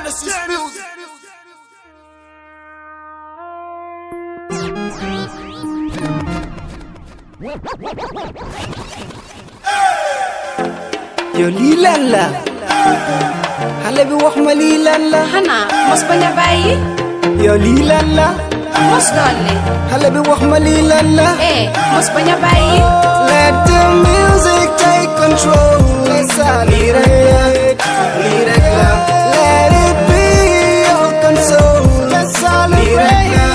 Genesis music. Yo lii lan la xale bi wax ma lii lan la xanaa mos bañ a bàyyi yo lii lan la mos dolli xale bi wax ma lii lan la mos bañ a bàyyi let the music take control lii rek la let it be your console lii rek la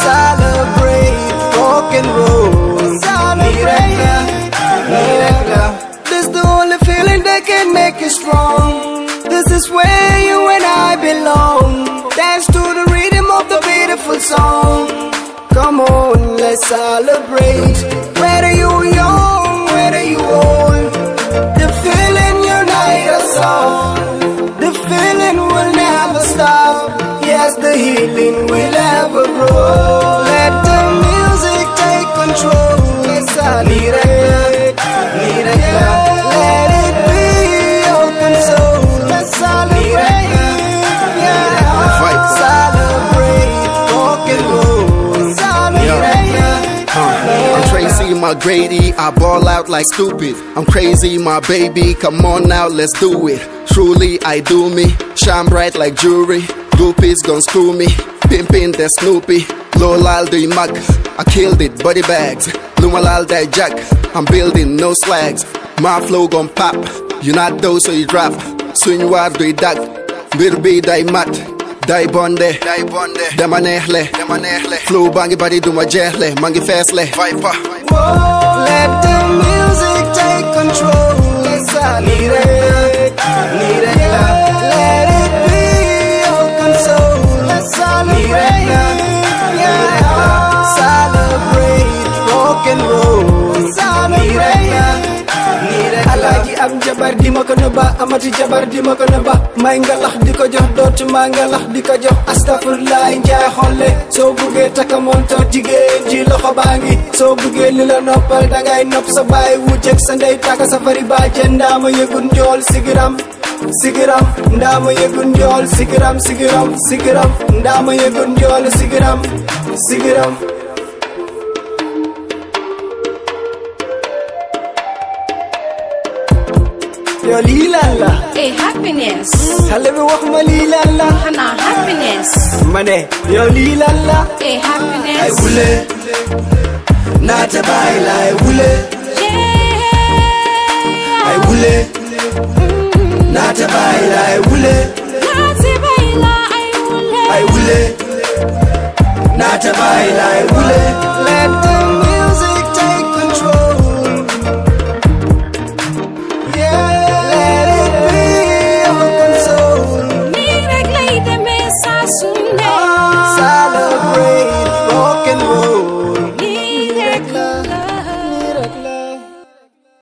celebrate rock and roll lii rek la this the only feeling that can make you strong. This is where you and I belong. Dance to the rhythm of the beautiful song. Come on, let's celebrate. Whether you young, whether you old, the feeling unite us all. The feeling will never stop. Yes, the healing will never grow. Let the music take control. Let's celebrate. Let it be your console. Let's celebrate. Celebrate rock and roll. I'm Tracy, my Grady, I ball out like stupid. I'm crazy, my baby, come on now, let's do it. Truly, I do me, shine bright like jewelry. Groupies gon' screw me, pimpin' that Snoopy. Lolal do mag, I killed it, body bags. Lumalal die jack, I'm building no slags. My flow gon' pop, you not do so you drop. Swing war do dag, birbi die mat. Die bonde, dama neexle, flow bangi bari duma jeexle, mangi feesle, Vypa. Let the music take control. Lii rek la, let it be your console. Lii rek la, celebrate rock and roll. Lii rek la. Alaaji am jabar di ma ko nëbba amati jabar di ma ko nëbba may nga lax di ko jox dootuma nga lax di ko jox astafurlaay njaay xolle soo buggee takka montor jigéen ji loxo baa ngi soo buggee li la noppal dangay nopp sa baay wuuteeg sa ndey taka safari baaje ndaama yëgun njool sigiram ndaama yëgun njool sigiram ndaama yëgun njool sigiram yo lii lan la happiness xale bi wax ma lii lan la xanaa happiness ma ne yo lii lan la happiness ay wule naata baay la ay wule ay wule naata baay la ay wule ay wule naata baay la ay wule